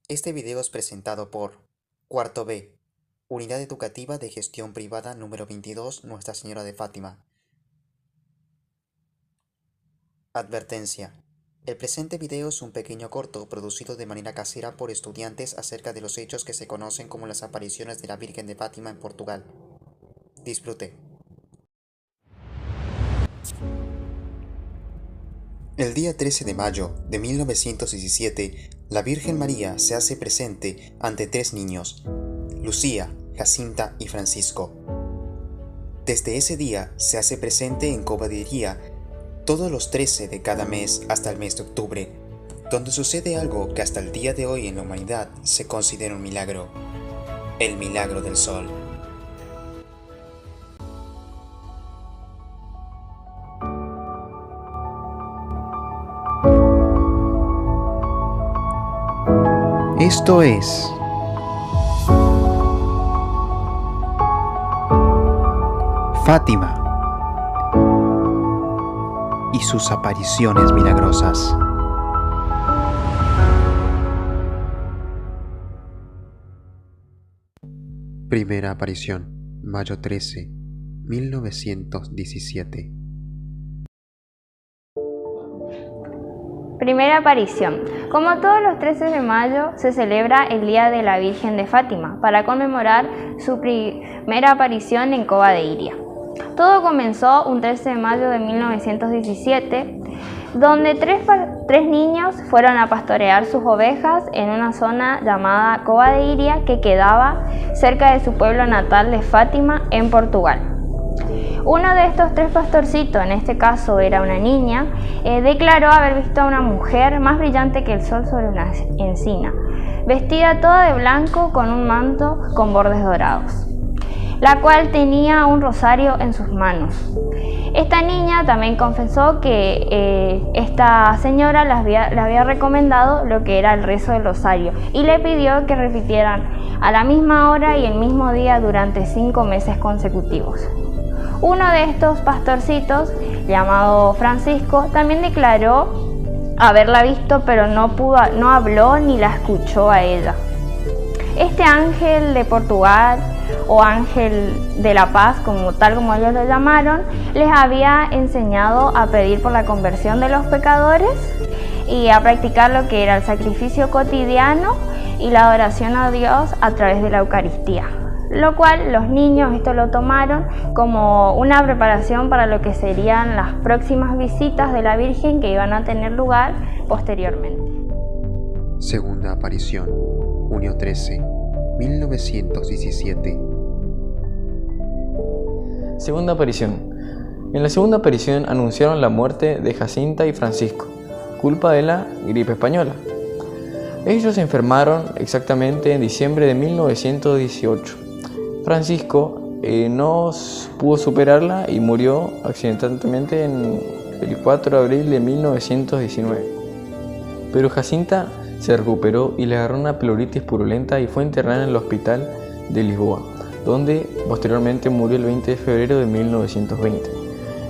Este video es presentado por Cuarto B, Unidad Educativa de Gestión Privada número 22, Nuestra Señora de Fátima. Advertencia. El presente video es un pequeño corto producido de manera casera por estudiantes acerca de los hechos que se conocen como las apariciones de la Virgen de Fátima en Portugal. Disfrute. El día 13 de mayo de 1917, la Virgen María se hace presente ante tres niños, Lucía, Jacinta y Francisco. Desde ese día se hace presente en Cova de Iria todos los 13 de cada mes hasta el mes de octubre, donde sucede algo que hasta el día de hoy en la humanidad se considera un milagro: el milagro del sol. Esto es Fátima y sus apariciones milagrosas. Primera aparición, mayo 13, 1917. Primera aparición. Como todos los 13 de mayo, se celebra el Día de la Virgen de Fátima para conmemorar su primera aparición en Cova de Iria. Todo comenzó un 13 de mayo de 1917, donde tres niños fueron a pastorear sus ovejas en una zona llamada Cova de Iria, que quedaba cerca de su pueblo natal de Fátima, en Portugal. Uno de estos tres pastorcitos, en este caso era una niña, declaró haber visto a una mujer más brillante que el sol sobre una encina, vestida toda de blanco con un manto con bordes dorados, la cual tenía un rosario en sus manos. Esta niña también confesó que esta señora le había recomendado lo que era el rezo del rosario y le pidió que repitieran a la misma hora y el mismo día durante 5 meses consecutivos. Uno de estos pastorcitos, llamado Francisco, también declaró haberla visto, pero no habló ni la escuchó a ella. Este ángel de Portugal, o ángel de la paz, como ellos lo llamaron, les había enseñado a pedir por la conversión de los pecadores y a practicar lo que era el sacrificio cotidiano y la adoración a Dios a través de la Eucaristía. Lo cual los niños esto lo tomaron como una preparación para lo que serían las próximas visitas de la Virgen que iban a tener lugar posteriormente. Segunda aparición, junio 13, 1917. Segunda aparición. En la segunda aparición anunciaron la muerte de Jacinta y Francisco, culpa de la gripe española. Ellos se enfermaron exactamente en diciembre de 1918. Francisco no pudo superarla y murió accidentalmente el 4 de abril de 1919. Pero Jacinta se recuperó y le agarró una pleuritis purulenta y fue internada en el hospital de Lisboa, donde posteriormente murió el 20 de febrero de 1920.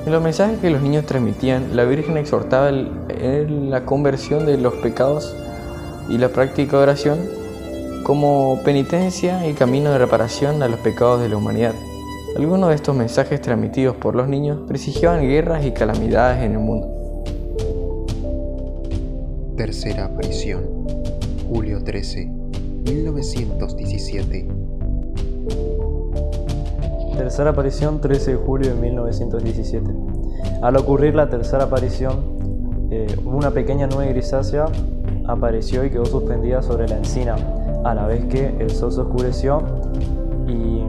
En los mensajes que los niños transmitían, la Virgen exhortaba la conversión de los pecados y la práctica de oración como penitencia y camino de reparación a los pecados de la humanidad. Algunos de estos mensajes transmitidos por los niños presagiaban guerras y calamidades en el mundo. Tercera aparición, julio 13, 1917. Tercera aparición, 13 de julio de 1917. Al ocurrir la tercera aparición, una pequeña nube grisácea apareció y quedó suspendida sobre la encina, a la vez que el sol se oscureció y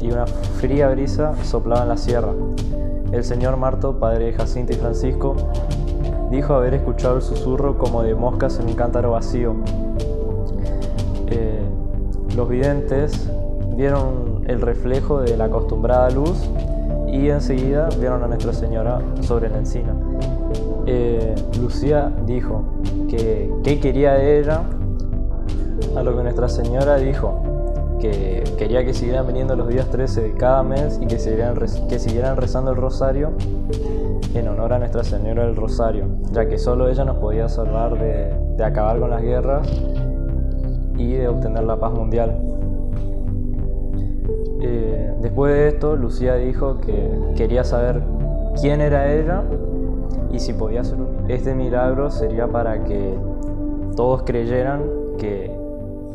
una fría brisa soplaba en la sierra. El señor Marto, padre de Jacinta y Francisco, dijo haber escuchado el susurro como de moscas en un cántaro vacío. Los videntes vieron el reflejo de la acostumbrada luz y enseguida vieron a Nuestra Señora sobre la encina. Lucía dijo que qué quería de ella, a lo que Nuestra Señora dijo que quería que siguieran viniendo los días 13 de cada mes y que siguieran rezando el rosario en honor a Nuestra Señora del Rosario, ya que solo ella nos podía salvar de acabar con las guerras y de obtener la paz mundial. Después de esto, Lucía dijo que quería saber quién era ella y si podía hacer este milagro sería para que todos creyeran que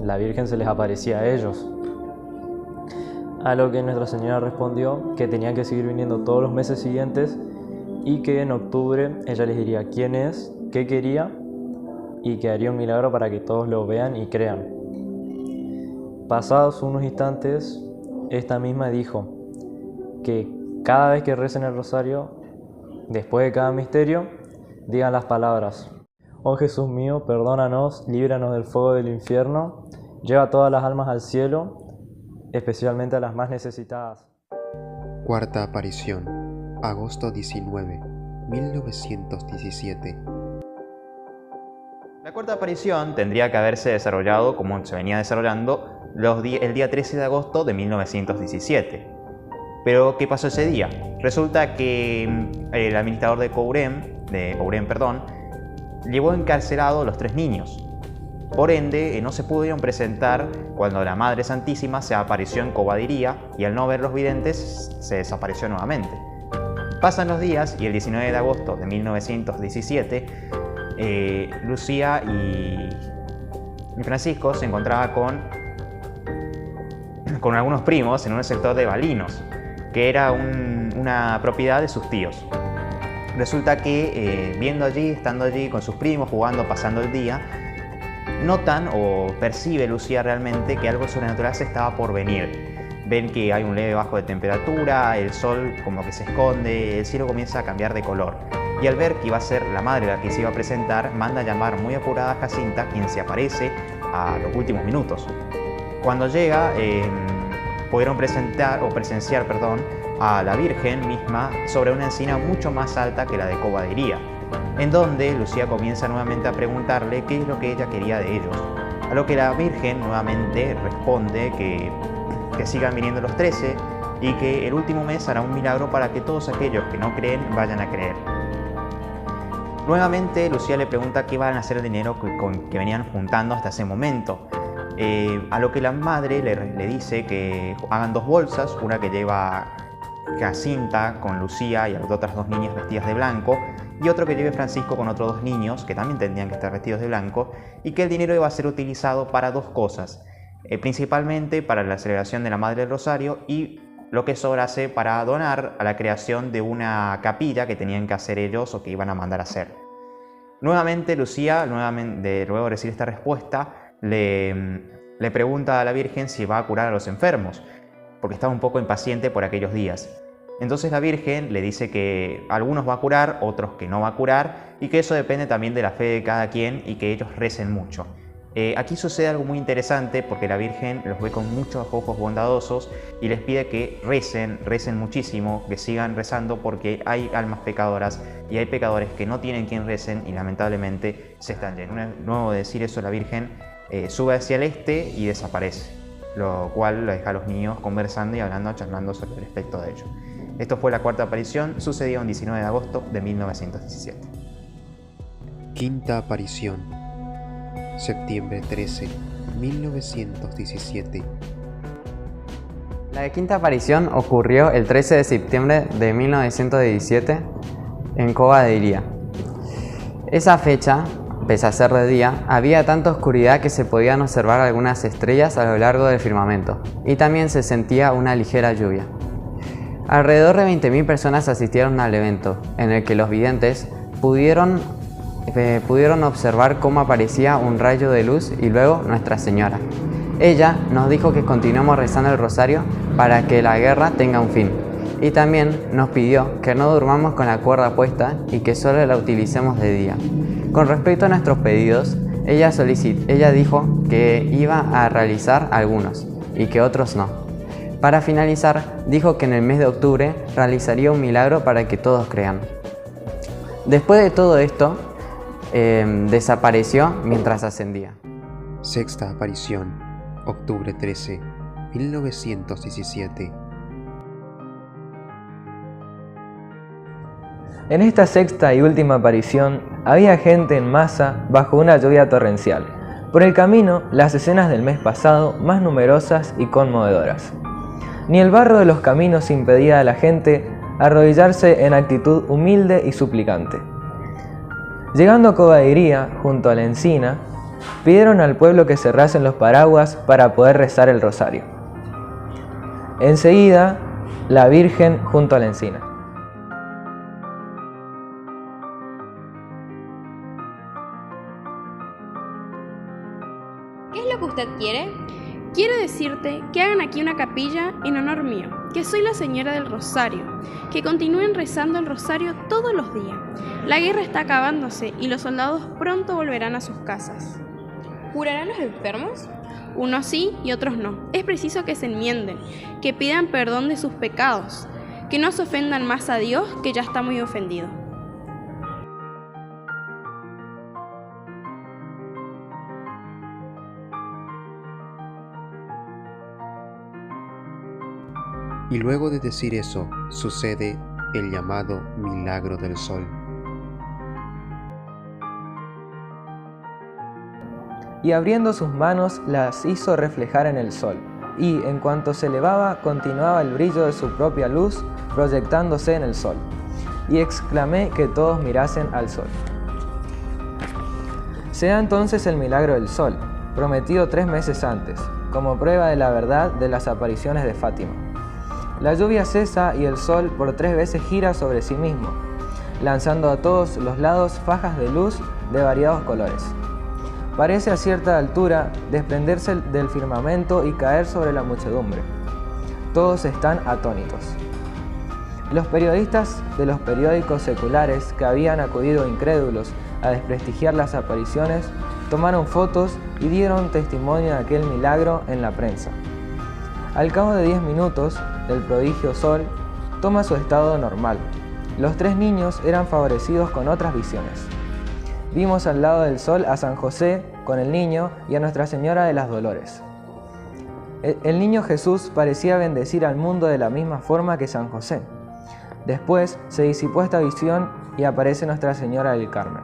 la Virgen se les aparecía a ellos. A lo que Nuestra Señora respondió que tenían que seguir viniendo todos los meses siguientes y que en octubre ella les diría quién es, qué quería y que haría un milagro para que todos lo vean y crean. Pasados unos instantes, esta misma dijo que cada vez que recen el rosario, después de cada misterio, digan las palabras: Oh Jesús mío, perdónanos, líbranos del fuego del infierno, lleva todas las almas al cielo, especialmente a las más necesitadas. Cuarta aparición, agosto 19, 1917. La cuarta aparición tendría que haberse desarrollado como se venía desarrollando el día 13 de agosto de 1917. Pero, ¿qué pasó ese día? Resulta que el administrador de Ourén, llevó encarcelado a los 3 niños. Por ende, no se pudieron presentar cuando la Madre Santísima se apareció en Cobadiría y al no ver los videntes se desapareció nuevamente. Pasan los días y el 19 de agosto de 1917 Lucía y Francisco se encontraban con algunos primos en un sector de Balinos, que era una propiedad de sus tíos. Resulta que estando allí con sus primos, jugando, pasando el día, notan o percibe Lucía realmente que algo sobrenatural se estaba por venir. Ven que hay un leve bajo de temperatura, el sol como que se esconde, el cielo comienza a cambiar de color. Y al ver que iba a ser la madre la que se iba a presentar, manda a llamar muy apurada a Jacinta, quien se aparece a los últimos minutos. Cuando llega, pudieron presenciar a la Virgen misma sobre una encina mucho más alta que la de Cobadiría, en donde Lucía comienza nuevamente a preguntarle qué es lo que ella quería de ellos, a lo que la Virgen nuevamente responde que sigan viniendo los 13 y que el último mes hará un milagro para que todos aquellos que no creen vayan a creer. Nuevamente Lucía le pregunta qué van a hacer el dinero que venían juntando hasta ese momento, a lo que la madre le dice que hagan 2 bolsas, una que lleva Jacinta con Lucía y las otras 2 niñas vestidas de blanco, y otro que lleve Francisco con otros 2 niños que también tendrían que estar vestidos de blanco, y que el dinero iba a ser utilizado para 2 cosas, principalmente para la celebración de la Madre del Rosario y lo que sobrase para donar a la creación de una capilla que tenían que hacer ellos o que iban a mandar a hacer. Nuevamente Lucía, luego de recibir esta respuesta, le pregunta a la Virgen si va a curar a los enfermos, porque estaba un poco impaciente por aquellos días. Entonces la Virgen le dice que algunos va a curar, otros que no va a curar, y que eso depende también de la fe de cada quien y que ellos recen mucho. Aquí sucede algo muy interesante porque la Virgen los ve con muchos ojos bondadosos y les pide que recen muchísimo, que sigan rezando porque hay almas pecadoras y hay pecadores que no tienen quien recen y lamentablemente se están yendo. Luego de decir eso, la Virgen sube hacia el este y desaparece, lo cual lo deja a los niños conversando y charlando sobre el respecto de ello. Esto fue la cuarta aparición, sucedió el 19 de agosto de 1917. Quinta aparición, septiembre 13, 1917. La quinta aparición ocurrió el 13 de septiembre de 1917 en Cobadiría. Esa fecha, pese a ser de día, había tanta oscuridad que se podían observar algunas estrellas a lo largo del firmamento y también se sentía una ligera lluvia. Alrededor de 20.000 personas asistieron al evento, en el que los videntes pudieron observar cómo aparecía un rayo de luz y luego Nuestra Señora. Ella nos dijo que continuemos rezando el rosario para que la guerra tenga un fin, y también nos pidió que no durmamos con la cuerda puesta y que solo la utilicemos de día. Con respecto a nuestros pedidos, ella dijo que iba a realizar algunos y que otros no. Para finalizar, dijo que en el mes de octubre realizaría un milagro para que todos crean. Después de todo esto, desapareció mientras ascendía. Sexta aparición, octubre 13, 1917. En esta sexta y última aparición había gente en masa bajo una lluvia torrencial, Por el camino, las escenas del mes pasado más numerosas y conmovedoras. Ni el barro de los caminos impedía a la gente arrodillarse en actitud humilde y suplicante. Llegando a Cova de Iría, junto a la encina, pidieron al pueblo que cerrasen los paraguas para poder rezar el rosario. Enseguida, la Virgen junto a la encina. ¿Qué es lo que usted quiere? Quiero decirte que hagan aquí una capilla en honor mío, que soy la Señora del Rosario, que continúen rezando el rosario todos los días. La guerra está acabándose y los soldados pronto volverán a sus casas. ¿Curarán los enfermos? Unos sí y otros no. Es preciso que se enmienden, que pidan perdón de sus pecados, que no se ofendan más a Dios, que ya está muy ofendido. Y luego de decir eso, sucede el llamado milagro del sol. Y abriendo sus manos las hizo reflejar en el sol, y en cuanto se elevaba continuaba el brillo de su propia luz proyectándose en el sol. Y exclamé que todos mirasen al sol. Se da entonces el milagro del sol, prometido 3 meses antes, como prueba de la verdad de las apariciones de Fátima. La lluvia cesa y el sol por 3 veces gira sobre sí mismo, lanzando a todos los lados fajas de luz de variados colores. Parece a cierta altura desprenderse del firmamento y caer sobre la muchedumbre. Todos están atónitos. Los periodistas de los periódicos seculares que habían acudido incrédulos a desprestigiar las apariciones tomaron fotos y dieron testimonio de aquel milagro en la prensa. Al cabo de 10 minutos, el prodigio sol toma su estado normal. Los 3 niños eran favorecidos con otras visiones. Vimos al lado del sol a San José con el niño y a Nuestra Señora de las Dolores. El niño Jesús parecía bendecir al mundo de la misma forma que San José. Después se disipó esta visión y aparece Nuestra Señora del Carmen.